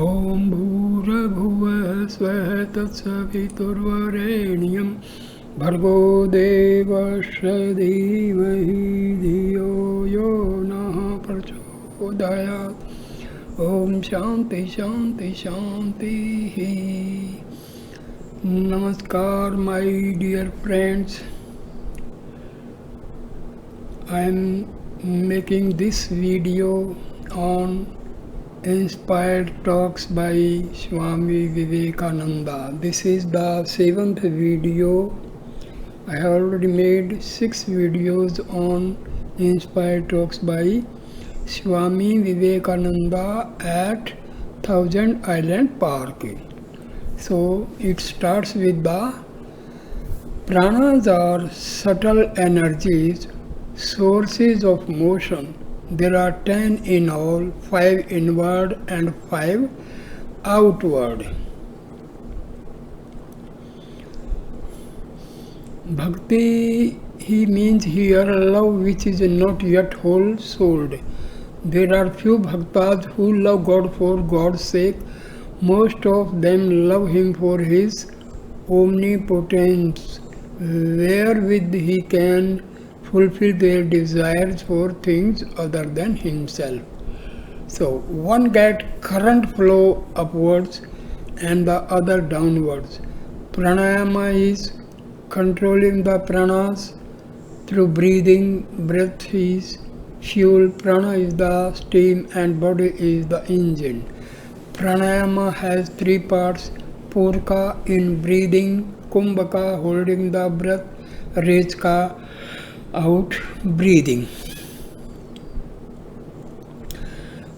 ॐ भूर्भुवः स्वः तत्सवितुर्वरेण्यं भर्गो देवस्य धीमहि धियो यो नः प्रचोदयात्। ॐ शांति शांति शांतिः। Namaskar my dear friends. I am making this video on Inspired Talks by Swami Vivekananda. This is the 7th video. I have already made 6 videos on Inspired Talks by Swami Vivekananda at Thousand Island Park. So it starts with the pranas are subtle energies, sources of motion. There are 10 in all, 5 inward and 5 outward. Bhakti, he means here love which is not yet whole souled. There are few bhaktas who love God for God's sake. Most of them love Him for His omnipotence, wherewith He can fulfill their desires for things other than Himself. So one gets current flow upwards and the other downwards. Pranayama is controlling the pranas through breathing. Breath is fuel, prana is the steam, and body is the engine. Pranayama has 3 parts: Purka in breathing, Kumbhaka holding the breath, Rejka out breathing.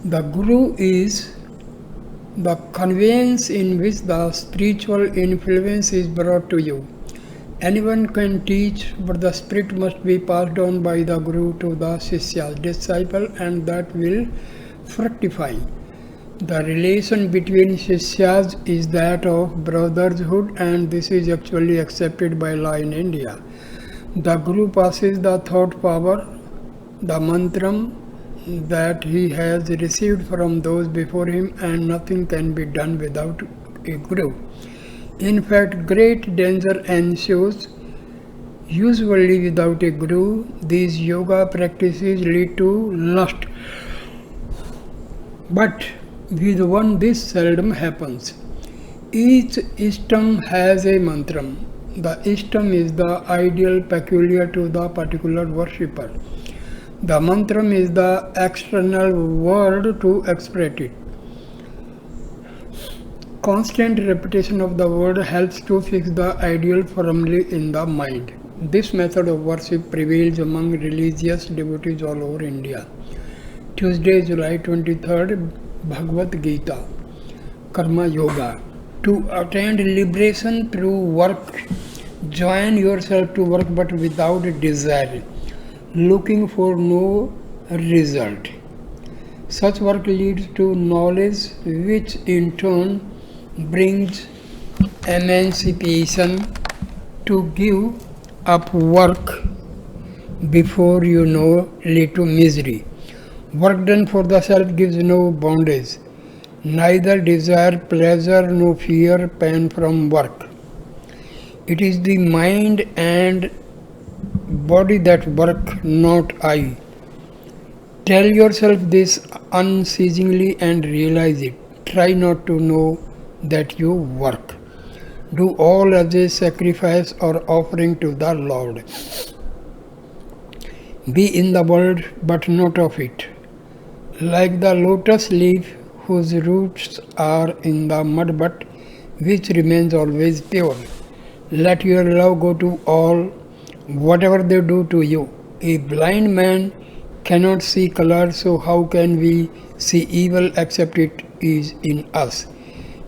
The Guru is the conveyance in which the spiritual influence is brought to you. Anyone can teach, but the spirit must be passed on by the Guru to the Shishya, disciple, and that will fructify. The relation between Shishyas is that of brotherhood, and this is actually accepted by law in India. The Guru passes the thought power, the mantram, that he has received from those before him, and nothing can be done without a Guru. In fact, great danger ensues. Usually without a Guru, these yoga practices lead to lust. But with one this seldom happens. Each ishtam has a mantram. The ishtam is the ideal peculiar to the particular worshipper. The mantram is the external word to express it. Constant repetition of the word helps to fix the ideal firmly in the mind. This method of worship prevails among religious devotees all over India. Tuesday, July 23rd, Bhagavad Gita, Karma Yoga. To attain liberation through work, join yourself to work but without desire, looking for no result. Such work leads to knowledge, which in turn brings emancipation. To give up work before you know lead to misery. Work done for the self gives no bondage, neither desire pleasure nor fear pain from work. It is the mind and body that work, not I. Tell yourself this unceasingly and realize it. Try not to know that you work. Do all as a sacrifice or offering to the Lord. Be in the world but not of it. Like the lotus leaf whose roots are in the mud but which remains always pure. Let your love go to all, whatever they do to you. A blind man cannot see color, so how can we see evil except it is in us?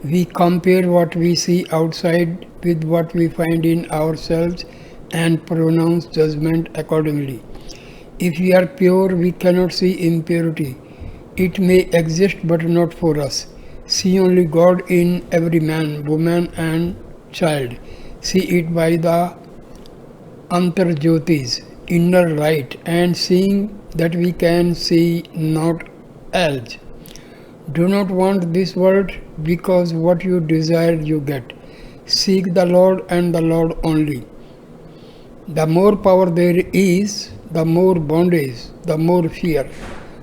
We compare what we see outside with what we find in ourselves and pronounce judgment accordingly. If we are pure, we cannot see impurity. It may exist but not for us. See only God in every man, woman and child. See it by the Antarjyotis, inner light, and seeing that we can see not else. Do not want this world, because what you desire you get. Seek the Lord and the Lord only. The more power there is, the more bondage, the more fear.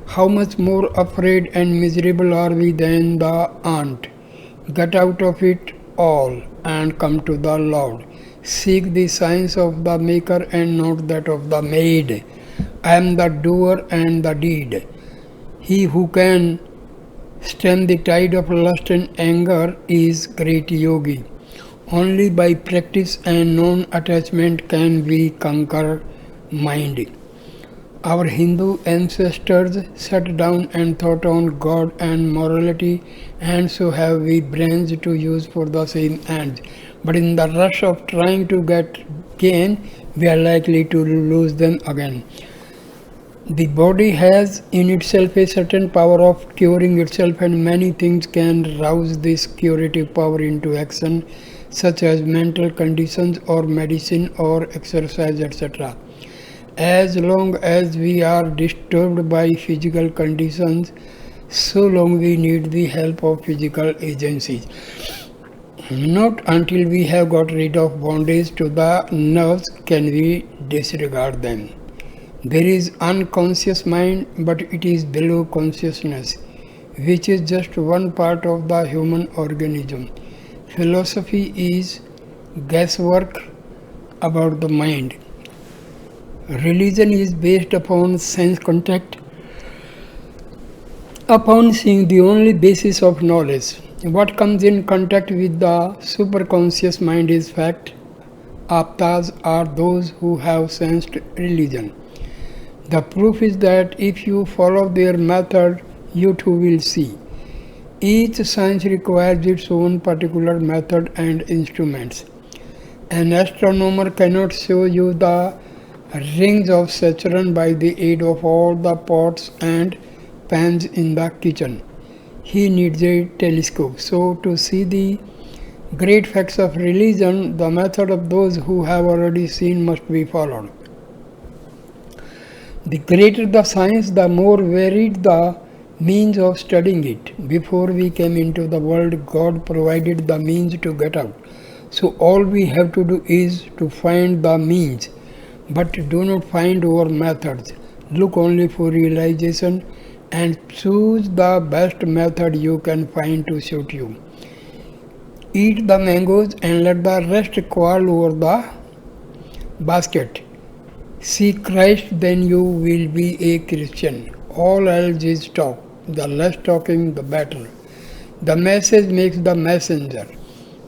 How much more afraid and miserable are we than the ant? Get out of it all and come to the Lord. Seek the signs of the maker and not that of the made. I am the doer and the deed. He who can stem the tide of lust and anger is great yogi. Only by practice and non-attachment can we conquer mind. Our Hindu ancestors sat down and thought on God and morality, and so have we brains to use for the same ends. But in the rush of trying to get gain, we are likely to lose them again. The body has in itself a certain power of curing itself, and many things can rouse this curative power into action, such as mental conditions or medicine or exercise, etc. As long as we are disturbed by physical conditions, so long we need the help of physical agencies. Not until we have got rid of bondage to the nerves can we disregard them. There is unconscious mind, but it is below consciousness, which is just one part of the human organism. Philosophy is guesswork about the mind. Religion is based upon sense contact, upon seeing the only basis of knowledge. What comes in contact with the superconscious mind is fact. Aptas are those who have sensed religion. The proof is that if you follow their method, you too will see. Each science requires its own particular method and instruments. An astronomer cannot show you the rings of Saturn by the aid of all the pots and pans in the kitchen. He needs a telescope. So, to see the great facts of religion, the method of those who have already seen must be followed. The greater the science, the more varied the means of studying it. Before we came into the world, God provided the means to get out. So all we have to do is to find the means, but do not find our methods. Look only for realization and choose the best method you can find to suit you. Eat the mangoes and let the rest quarrel over the basket. See Christ, then you will be a Christian. All else is talk. The less talking, the better. The message makes the messenger.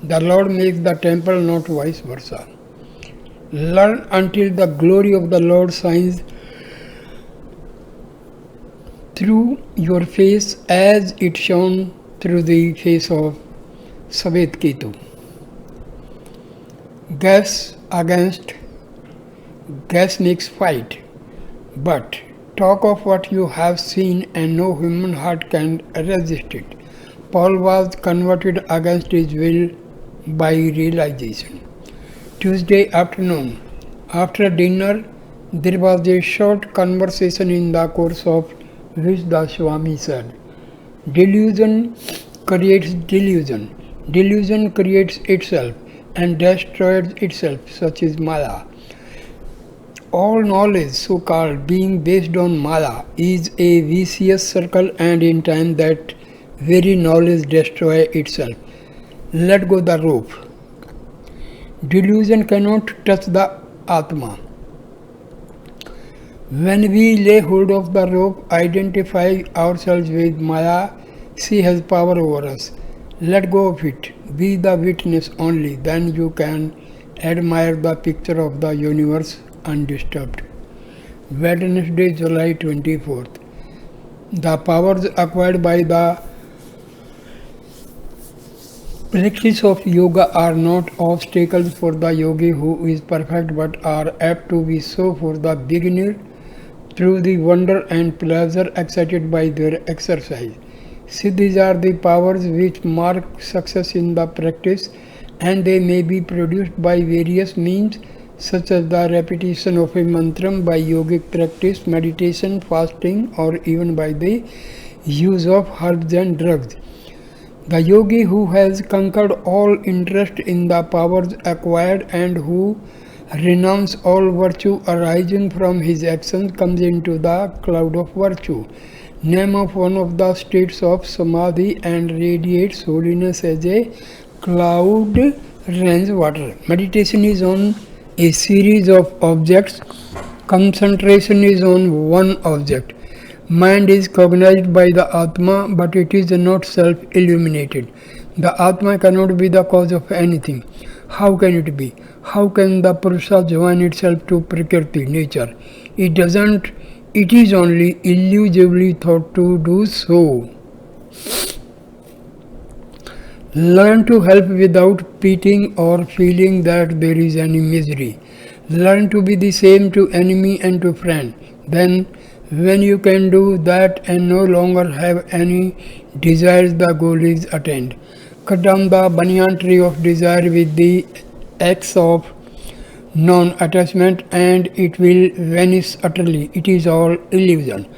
The Lord makes the temple, not vice versa. Learn until the glory of the Lord shines through your face as it shone through the face of Savet Ketu. Gas makes fight, but talk of what you have seen and no human heart can resist it. Paul was converted against his will by realization. Tuesday afternoon, after dinner, there was a short conversation in the course of which the Swami said, "Delusion creates delusion. Delusion creates itself and destroys itself, such is Maya. All knowledge, so-called, being based on Maya, is a vicious circle, and in time that very knowledge destroys itself. Let go the rope. Delusion cannot touch the Atma. When we lay hold of the rope, identify ourselves with Maya, she has power over us. Let go of it. Be the witness only. Then you can admire the picture of the universe undisturbed." Wednesday, July 24th. The powers acquired by the practice of yoga are not obstacles for the yogi who is perfect, but are apt to be so for the beginner through the wonder and pleasure excited by their exercise. See, these are the powers which mark success in the practice, and they may be produced by various means, such as the repetition of a mantram, by yogic practice, meditation, fasting, or even by the use of herbs and drugs. The yogi who has conquered all interest in the powers acquired and who renounces all virtue arising from his actions comes into the cloud of virtue, name of one of the states of samadhi, and radiates holiness as a cloud rains water. Meditation is on a series of objects. Concentration is on one object. Mind is cognized by the Atma, but it is not self-illuminated. The Atma cannot be the cause of anything. How can it be? How can the Purusha join itself to Prakriti, nature? It doesn't. It is only illusively thought to do so. Learn to help without pitying or feeling that there is any misery. Learn to be the same to enemy and to friend. Then, when you can do that and no longer have any desires, the goal is attained. Cut down the banyan tree of desire with the axe of non-attachment and it will vanish utterly. It is all illusion.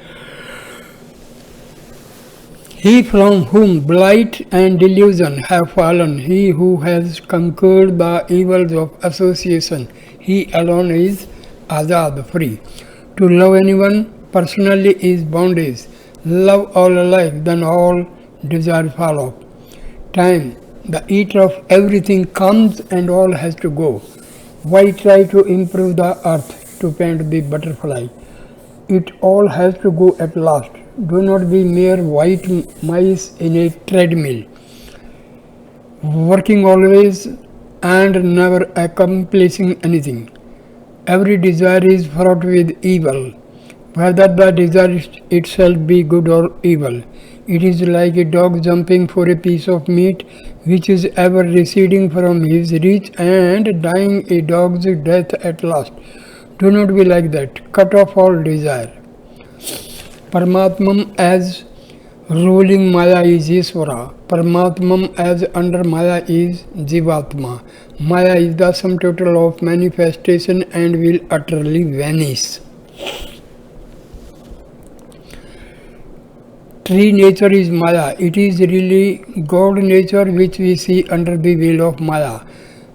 He from whom blight and delusion have fallen, he who has conquered the evils of association, he alone is azad, free. To love anyone personally is bondage. Love all alike, then all desire fall off. Time, the eater of everything, comes and all has to go. Why try to improve the earth to paint the butterfly? It all has to go at last. Do not be mere white mice in a treadmill, working always and never accomplishing anything. Every desire is fraught with evil, whether the desire itself be good or evil. It is like a dog jumping for a piece of meat which is ever receding from his reach and dying a dog's death at last. Do not be like that. Cut off all desire. Paramatmam as ruling Maya is Isvara. Paramatmam as under Maya is Jivatma. Maya is the sum total of manifestation and will utterly vanish. Tree nature is Maya. It is really God nature which we see under the veil of Maya.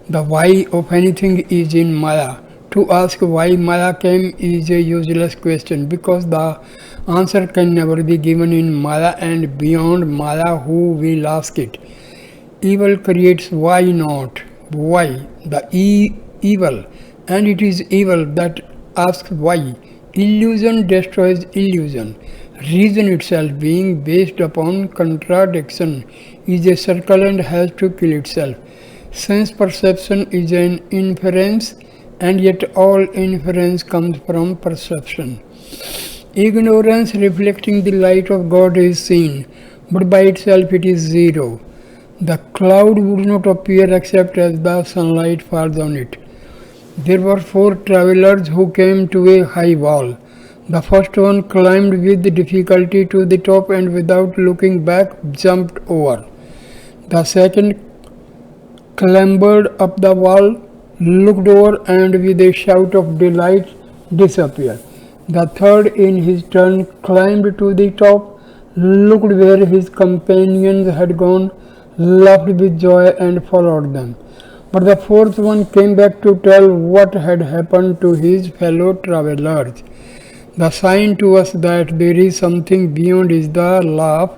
The why of anything is in Maya. To ask why Maya came is a useless question because the answer can never be given in Maya and beyond Maya who will ask it. Evil creates why not? Why? The evil, and it is evil that asks why. Illusion destroys illusion. Reason itself, being based upon contradiction, is a circle and has to kill itself. Sense perception is an inference, and yet all inference comes from perception. Ignorance reflecting the light of God is seen, but by itself it is zero. The cloud would not appear except as the sunlight falls on it. There were 4 travelers who came to a high wall. The first one climbed with difficulty to the top and without looking back jumped over. The second clambered up the wall, looked over and with a shout of delight disappeared. The third in his turn climbed to the top, looked where his companions had gone, laughed with joy and followed them. But the fourth one came back to tell what had happened to his fellow travelers. The sign to us that there is something beyond is the laugh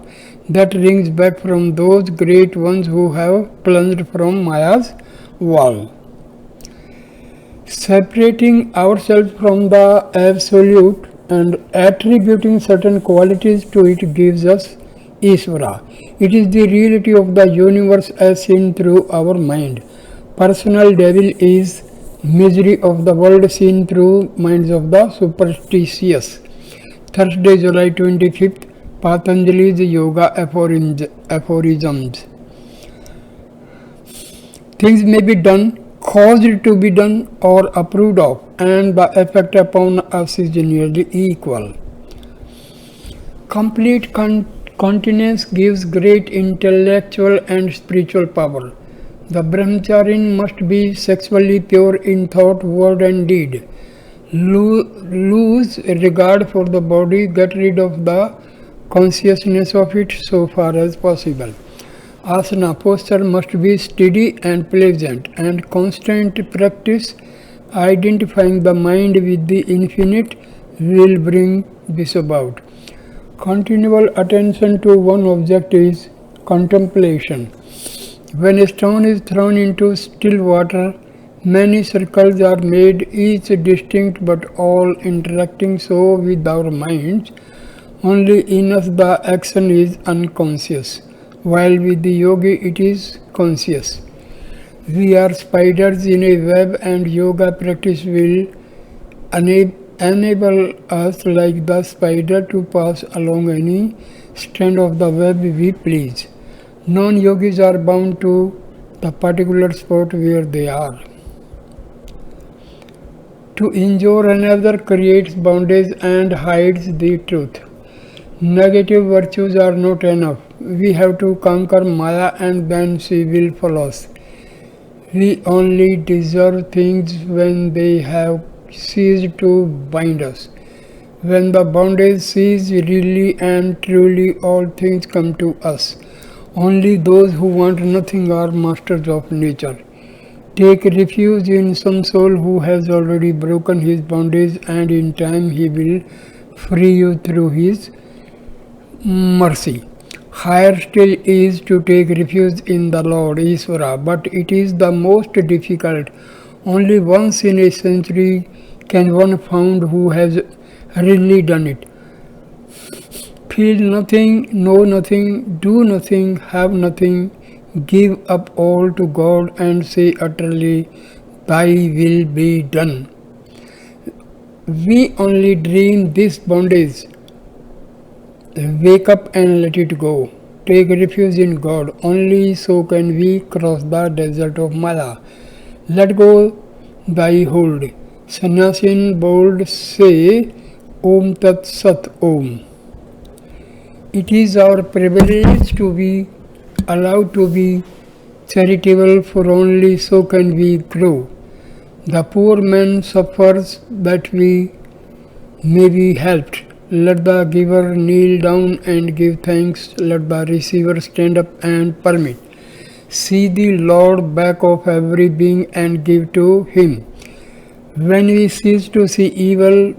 that rings back from those great ones who have plunged from Maya's wall. Separating ourselves from the Absolute and attributing certain qualities to it gives us Isvara. It is the reality of the universe as seen through our mind. Personal devil is misery of the world seen through minds of the superstitious. Thursday, July 25th, Patanjali's Yoga Aphorisms. Things may be done, caused to be done, or approved of, and the effect upon us is nearly equal. Complete continence gives great intellectual and spiritual power. The brahmacharin must be sexually pure in thought, word and deed. Lose regard for the body, get rid of the consciousness of it so far as possible. Asana posture must be steady and pleasant, and constant practice identifying the mind with the infinite will bring this about. Continual attention to one object is contemplation. When a stone is thrown into still water, many circles are made, each distinct but all interacting. So with our minds, only in us the action is unconscious, while with the yogi it is conscious. We are spiders in a web, and yoga practice will enable us, like the spider, to pass along any strand of the web we please. Non-yogis are bound to the particular spot where they are. To injure another creates boundaries and hides the truth. Negative virtues are not enough. We have to conquer Maya, and then she will follow us. We only deserve things when they have ceased to bind us. When the boundaries cease, really and truly all things come to us. Only those who want nothing are masters of nature. Take refuge in some soul who has already broken his boundaries, and in time he will free you through his mercy. Higher still is to take refuge in the Lord Ishvara, but it is the most difficult. Only once in a century can one find who has really done it. Feel nothing, know nothing, do nothing, have nothing, give up all to God and say utterly, Thy will be done. We only dream this bondage. Wake up and let it go. Take refuge in God. Only so can we cross the desert of Maya. Let go thy hold. Sannyasi in bold say, Om Tat Sat Om. It is our privilege to be allowed to be charitable, for only so can we grow. The poor man suffers that we may be helped. Let the giver kneel down and give thanks. Let the receiver stand up and permit. See the Lord back of every being and give to him. When we cease to see evil,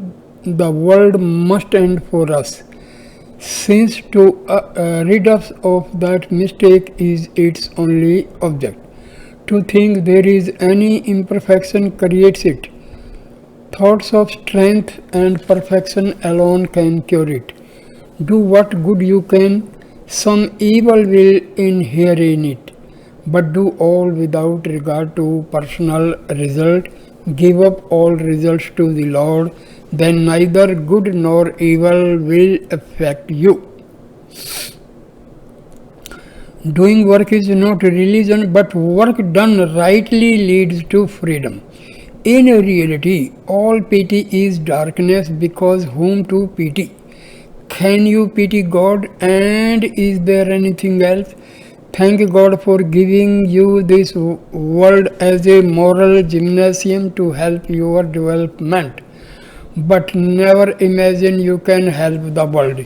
the world must end for us, since to rid us of that mistake is its only object. To think there is any imperfection creates it. Thoughts of strength and perfection alone can cure it. Do what good you can, some evil will inhere in it, but do all without regard to personal result. Give up all results to the Lord, then neither good nor evil will affect you. Doing work is not religion, but work done rightly leads to freedom. In reality, all pity is darkness, because whom to pity? Can you pity God, and is there anything else? Thank God for giving you this world as a moral gymnasium to help your development. But never imagine you can help the world.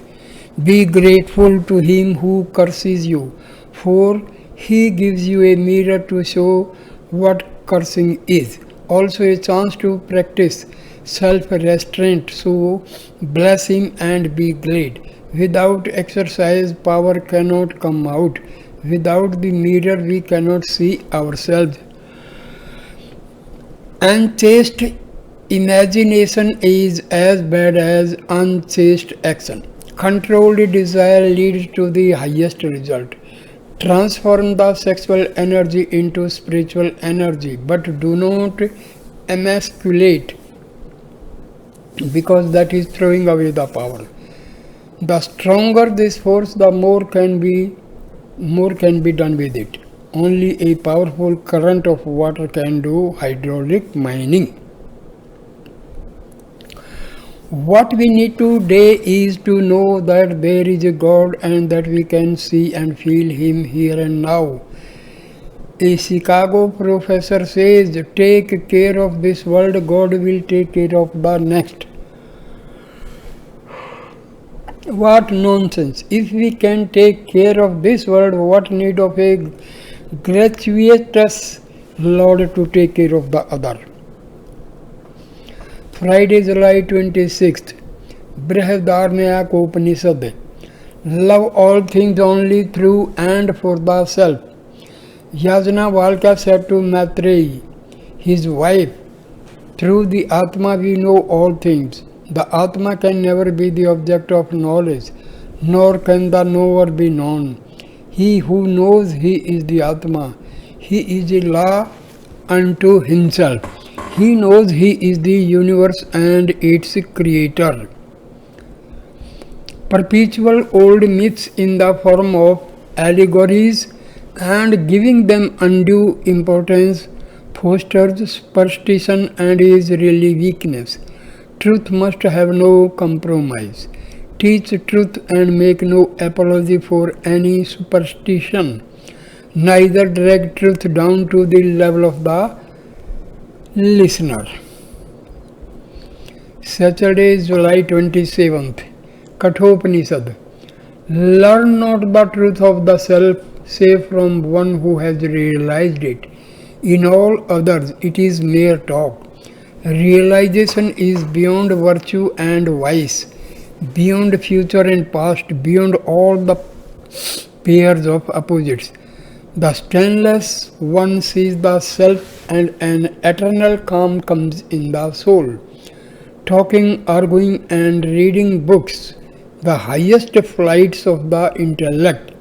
Be grateful to him who curses you, for he gives you a mirror to show what cursing is. Also a chance to practice self-restraint, so bless him and be glad. Without exercise, power cannot come out. Without the mirror, we cannot see ourselves. Unchaste imagination is as bad as unchaste action. Controlled desire leads to the highest result. Transform the sexual energy into spiritual energy, but do not emasculate, because that is throwing away the power. The stronger this force, the more can be done with it. Only a powerful current of water can do hydraulic mining. What we need today is to know that there is a God and that we can see and feel him here and now. A Chicago professor says, take care of this world, God will take care of the next. What nonsense! If we can take care of this world, what need of a gratuitous Lord to take care of the other? Friday, July 26th. Brihadaranyaka Upanishad. Love all things only through and for the self. Yajnavalkya said to Maitreyi, his wife, through the Atma we know all things. The Atma can never be the object of knowledge, nor can the knower be known. He who knows he is the Atma. He is a law unto himself. He knows he is the universe and its creator. Perpetual old myths in the form of allegories and giving them undue importance fosters superstition and is really weakness. Truth must have no compromise. Teach truth and make no apology for any superstition. Neither drag truth down to the level of the listener. Saturday, July 27th. Kathopanishad. Learn not the truth of the self save from one who has realized it. In all others it is mere talk. Realization is beyond virtue and vice, beyond future and past, beyond all the pairs of opposites. The stainless one sees the self and an eternal calm comes in the soul. Talking, arguing and reading books, the highest flights of the intellect,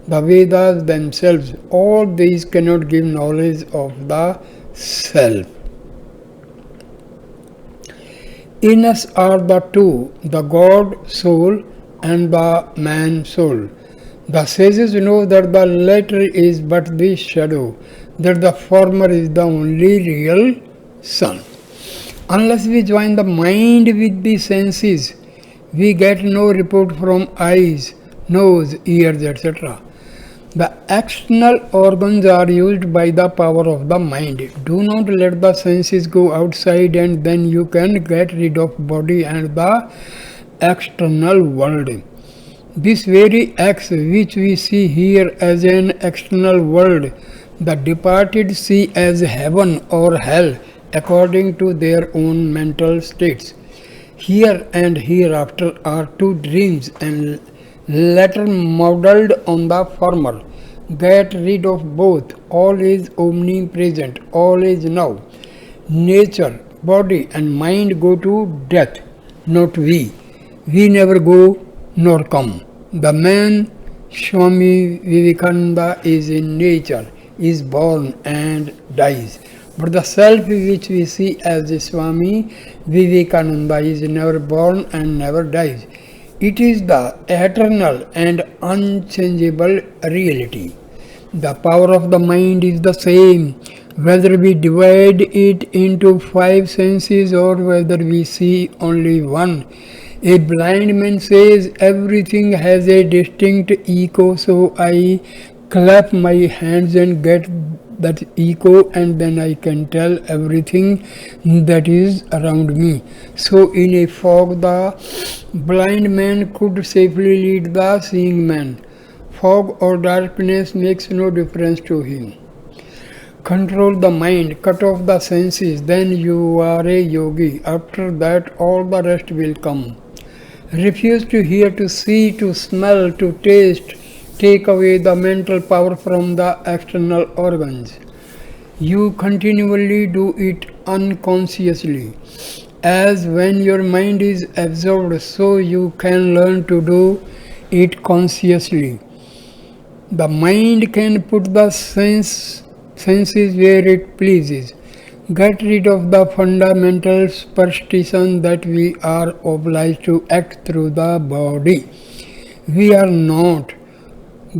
the Vedas themselves, all these cannot give knowledge of the self. In us are the two, the God soul and the man soul. The sages know that the latter is but the shadow, that the former is the only real sun. Unless we join the mind with the senses, we get no report from eyes, nose, ears, etc. The external organs are used by the power of the mind. Do not let the senses go outside and then you can get rid of body and the external world. This very X which we see here as an external world, the departed see as heaven or hell according to their own mental states. Here and hereafter are two dreams and latter modelled on the former. Get rid of both. All is omnipresent. All is now. Nature, body and mind go to death, not we. We never go nor come. The man Swami Vivekananda is in nature, is born and dies. But the self which we see as the Swami Vivekananda is never born and never dies. It is the eternal and unchangeable reality. The power of the mind is the same, whether we divide it into 5 senses or whether we see only one. A blind man says everything has a distinct echo, so I clap my hands and get that echo and then I can tell everything that is around me. So in a fog the blind man could safely lead the seeing man. Fog or darkness makes no difference to him. Control the mind, cut off the senses, then you are a yogi. After that all the rest will come. Refuse to hear, to see, to smell, to taste. Take away the mental power from the external organs. You continually do it unconsciously. As when your mind is absorbed, so you can learn to do it consciously. The mind can put the senses where it pleases. Get rid of the fundamental superstition that we are obliged to act through the body. We are not.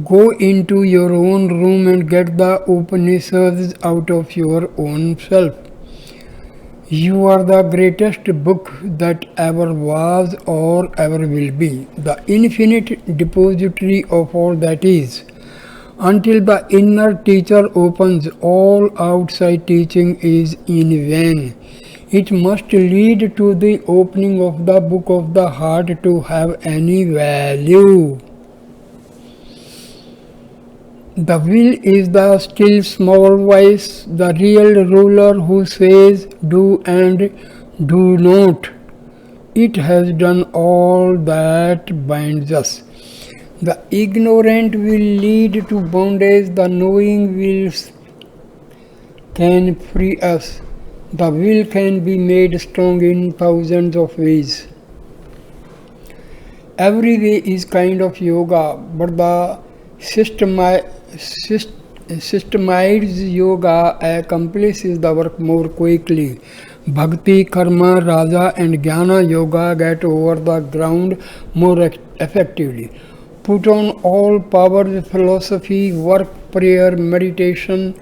Go into your own room and get the Upanishads out of your own self. You are the greatest book that ever was or ever will be, the infinite depository of all that is. Until the inner teacher opens, all outside teaching is in vain. It must lead to the opening of the book of the heart to have any value. The will is the still small voice, the real ruler who says do and do not. It has done all that binds us. The ignorant will lead to bondage, the knowing will can free us. The will can be made strong in thousands of ways. Every way is kind of yoga, but the systemized yoga accomplishes the work more quickly. Bhakti, karma, raja and jnana yoga get over the ground more effectively. Put on all powers, philosophy, work, prayer, meditation,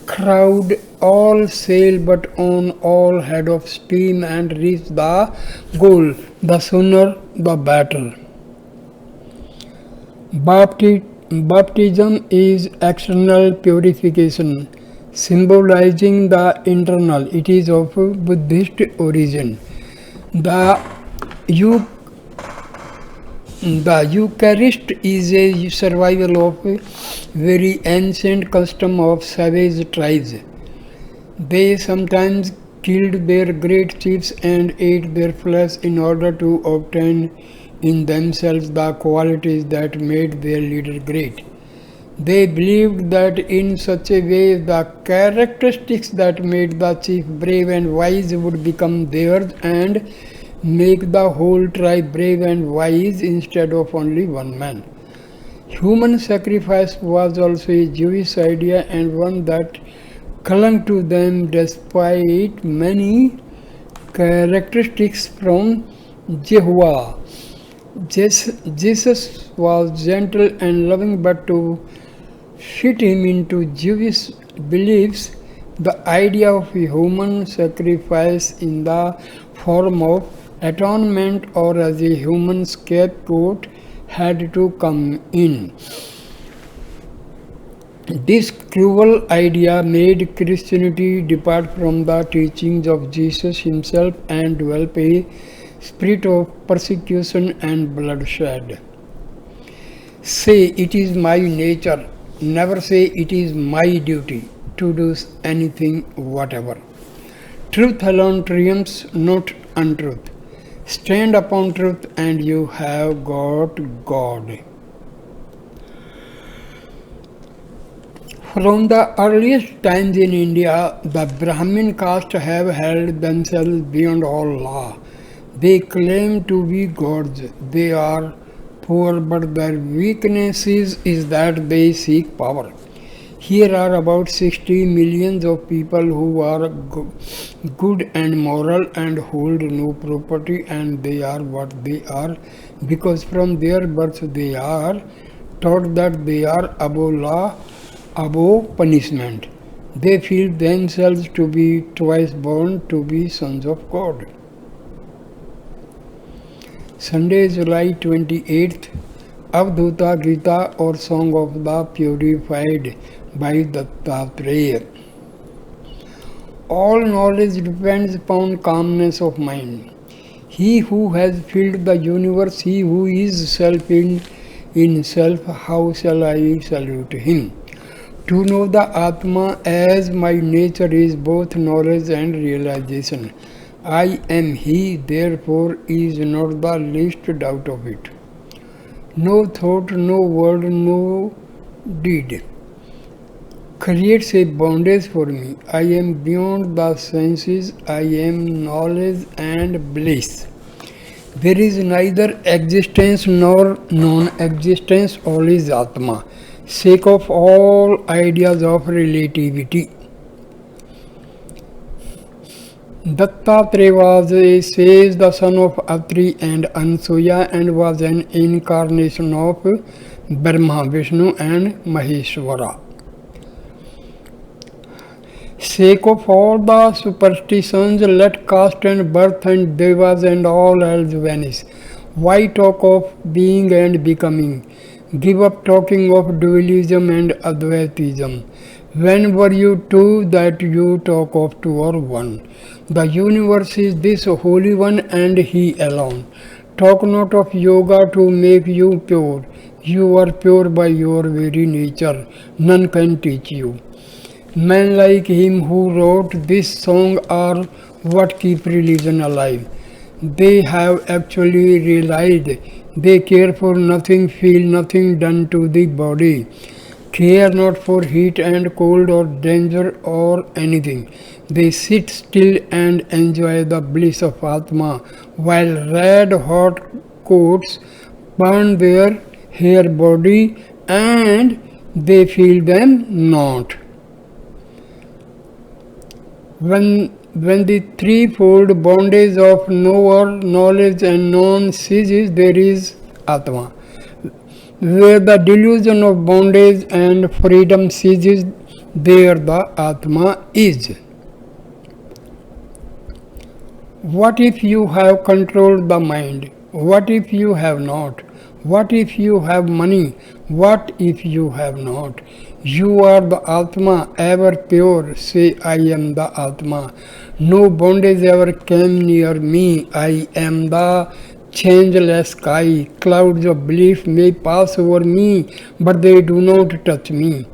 crowd, all sail but on all head of steam and reach the goal. The sooner the better. Baptism is external purification, symbolizing the internal. It is of Buddhist origin. The Eucharist is a survival of a very ancient custom of savage tribes. They sometimes killed their great chiefs and ate their flesh in order to obtain in themselves the qualities that made their leader great. They believed that in such a way the characteristics that made the chief brave and wise would become theirs and make the whole tribe brave and wise instead of only one man. Human sacrifice was also a Jewish idea and one that clung to them despite many characteristics from Jehovah. Jesus was gentle and loving, but to fit him into Jewish beliefs, the idea of a human sacrifice in the form of atonement or as a human scapegoat had to come in. This cruel idea made Christianity depart from the teachings of Jesus himself and develop a spirit of persecution and bloodshed. Say it is my nature, never say it is my duty to do anything whatever. Truth alone triumphs, not untruth. Stand upon truth and you have got God. From the earliest times in India, the Brahmin caste have held themselves beyond all law. They claim to be gods. They are poor, but their weakness is that they seek power. Here are about 60 millions of people who are good and moral and hold no property, and they are what they are because from their birth they are taught that they are above law, above punishment. They feel themselves to be twice born, to be sons of God. Sunday, July 28th, Avadhuta Gita or Song of the Purified by Dattatreya. All knowledge depends upon calmness of mind. He who has filled the universe, he who is self in self, how shall I salute him? To know the Atma as my nature is both knowledge and realization. I am he, therefore is not the least doubt of it. No thought, no word, no deed creates a bondage for me. I am beyond the senses, I am knowledge and bliss. There is neither existence nor non-existence, all is Atma, sake of all ideas of relativity. Dattatreya was a sage, the son of Atri and Ansuya, and was an incarnation of Brahma, Vishnu and Maheshwara. Sake of all the superstitions, let caste and birth and devas and all else vanish. Why talk of being and becoming? Give up talking of dualism and Advaitism. When were you two that you talk of two or one? The universe is this Holy One and He alone. Talk not of yoga to make you pure. You are pure by your very nature. None can teach you. Men like him who wrote this song are what keep religion alive. They have actually realized they care for nothing, feel nothing done to the body, care not for heat and cold or danger or anything. They sit still and enjoy the bliss of Atma while red hot coats burn their hair body and they feel them not. When the threefold bondage of knower, knowledge and known ceases, there is Atma. Where the delusion of bondage and freedom ceases, there the Atma is. What if you have controlled the mind? What if you have not? What if you have money? What if you have not? You are the Atma, ever pure. Say, I am the Atma. No bondage ever came near me. I am the changeless sky. Clouds of belief may pass over me, but they do not touch me.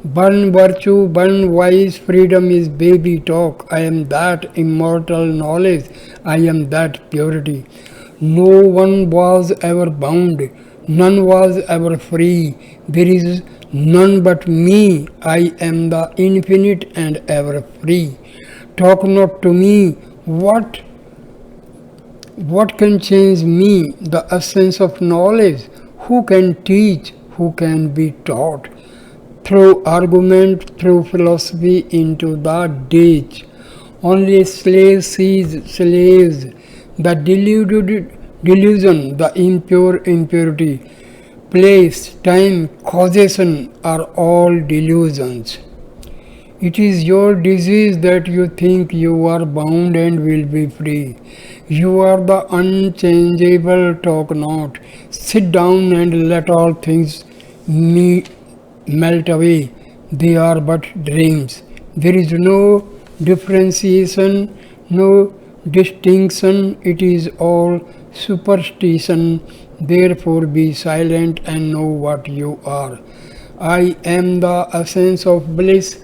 Burn virtue, burn wise, freedom is baby talk. I am that immortal knowledge. I am that purity. No one was ever bound. None was ever free. There is none but me. I am the infinite and ever free. Talk not to me. What can change me? The essence of knowledge. Who can teach? Who can be taught? Through argument, through philosophy into the ditch. Only slave sees slaves. The delusion, the impure impurity, place, time, causation are all delusions. It is your disease that you think you are bound and will be free. You are the unchangeable, talk not. Sit down and let all things melt away. They are but dreams. There is no differentiation, no distinction. It is all superstition. Therefore be silent and know what you are. I am the essence of bliss.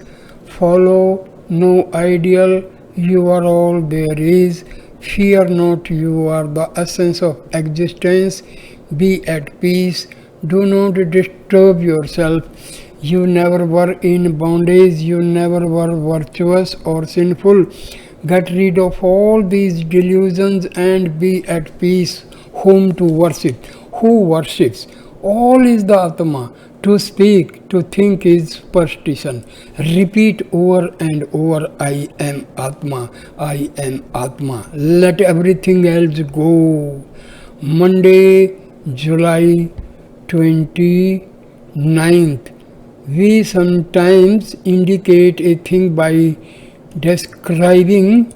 Follow no ideal. You are all there is. Fear not, you are the essence of existence. Be at peace. Do not disturb yourself. You never were in bondage. You never were virtuous or sinful. Get rid of all these delusions and be at peace. Whom to worship? Who worships? All is the Atma. To speak, to think is superstition. Repeat over and over, I am Atma, I am Atma. Let everything else go. Monday, July 29th. We sometimes indicate a thing by describing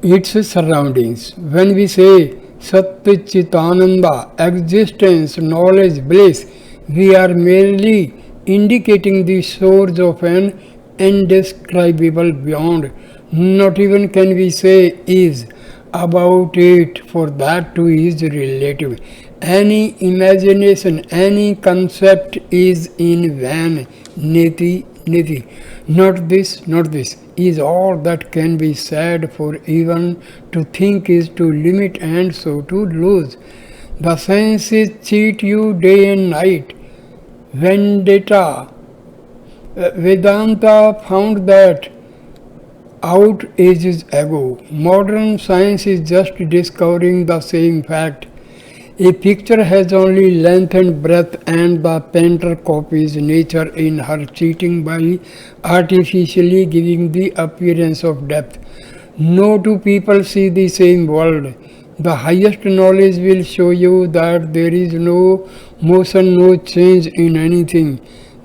its surroundings. When we say Satchitananda, existence, knowledge, bliss, we are merely indicating the source of an indescribable beyond. Not even can we say is about it, for that too is relative. Any imagination, any concept is in vain. Niti, niti. Not this, is all that can be said, for even to think is to limit and so to lose. The senses cheat you day and night. Vedanta found that out ages ago. Modern science is just discovering the same fact. A picture has only length and breadth, and the painter copies nature in her cheating by artificially giving the appearance of depth. No two people see the same world. The highest knowledge will show you that there is no motion, no change in anything,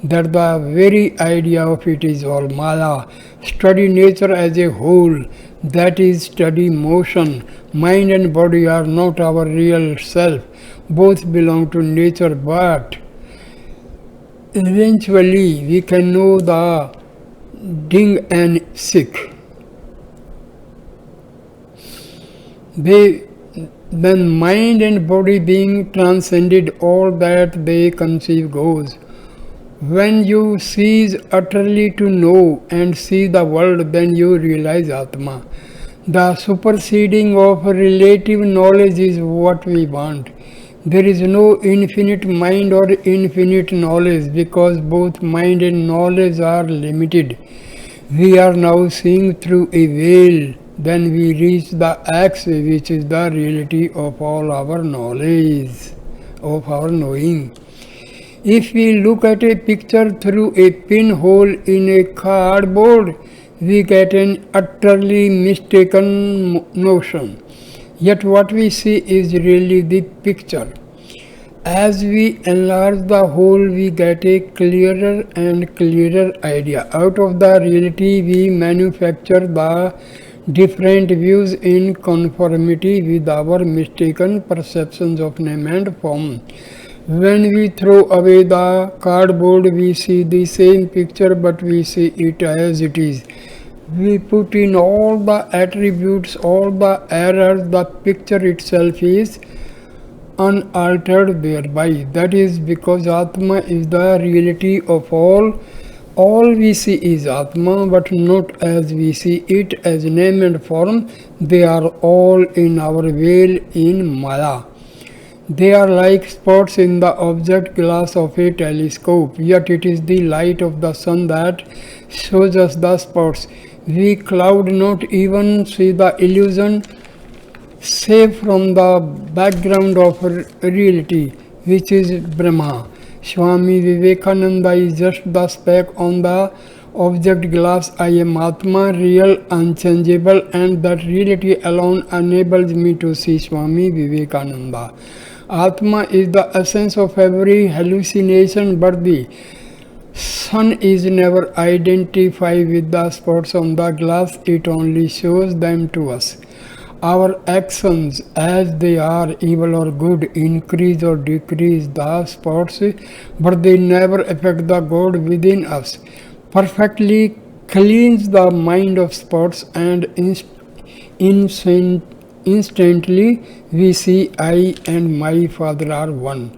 that the very idea of it is all Maya. Study nature as a whole, that is, study motion. Mind and body are not our real self. Both belong to nature, but eventually we can know the ding and sick. They, when mind and body being transcended, all that they conceive goes. When you cease utterly to know and see the world, then you realize Atma. The superseding of relative knowledge is what we want. There is no infinite mind or infinite knowledge because both mind and knowledge are limited. We are now seeing through a veil. Then we reach the axe, which is the reality of all our knowledge, of our knowing. If we look at a picture through a pinhole in a cardboard, we get an utterly mistaken notion. Yet what we see is really the picture. As we enlarge the whole, we get a clearer and clearer idea. Out of the reality, we manufacture the different views in conformity with our mistaken perceptions of name and form. When we throw away the cardboard, we see the same picture, but we see it as it is. We put in all the attributes, all the errors, the picture itself is unaltered thereby. That is because Atma is the reality of all. All we see is Atma, but not as we see it as name and form. They are all in our veil in Maya. They are like spots in the object glass of a telescope, yet it is the light of the sun that shows us the spots. We cloud not even see the illusion save from the background of reality, which is Brahma. Swami Vivekananda is just the speck on the object glass. I am Atma, real, unchangeable, and that reality alone enables me to see Swami Vivekananda. Atma is the essence of every hallucination, but the sun is never identified with the spots on the glass, it only shows them to us. Our actions, as they are, evil or good, increase or decrease the spots, but they never affect the God within us. Perfectly cleanse the mind of spots, and instantly we see I and my Father are one.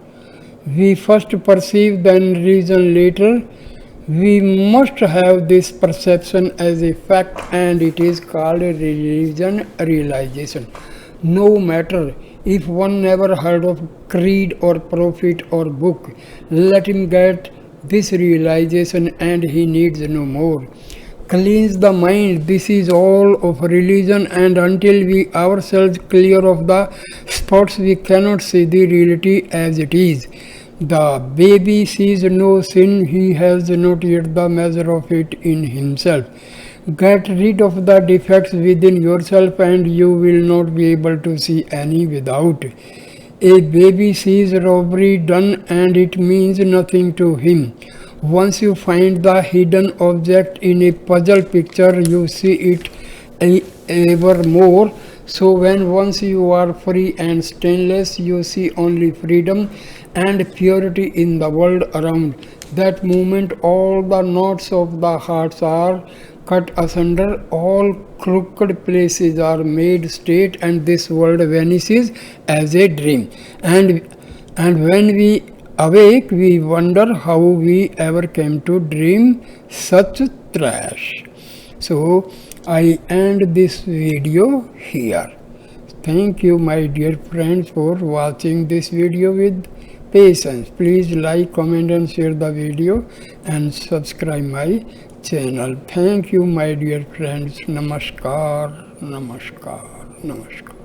We first perceive, then reason later. We must have this perception as a fact, and it is called religion realization. No matter if one never heard of creed or prophet or book, let him get this realization and he needs no more. Cleanse the mind, this is all of religion, and until we ourselves clear of the spots, we cannot see the reality as it is. The baby sees no sin, he has not yet the measure of it in himself. Get rid of the defects within yourself and you will not be able to see any without. A baby sees robbery done and it means nothing to him. Once you find the hidden object in a puzzle picture, you see it ever more. So when once you are free and stainless, you see only freedom and purity in the world around. That moment all the knots of the hearts are cut asunder, all crooked places are made straight, and this world vanishes as a dream. And when we awake, we wonder how we ever came to dream such trash. So I end this video here. Thank you, my dear friends, for watching this video with patience. Please like, comment and share the video and subscribe my channel. Thank you, my dear friends. Namaskar, namaskar, namaskar.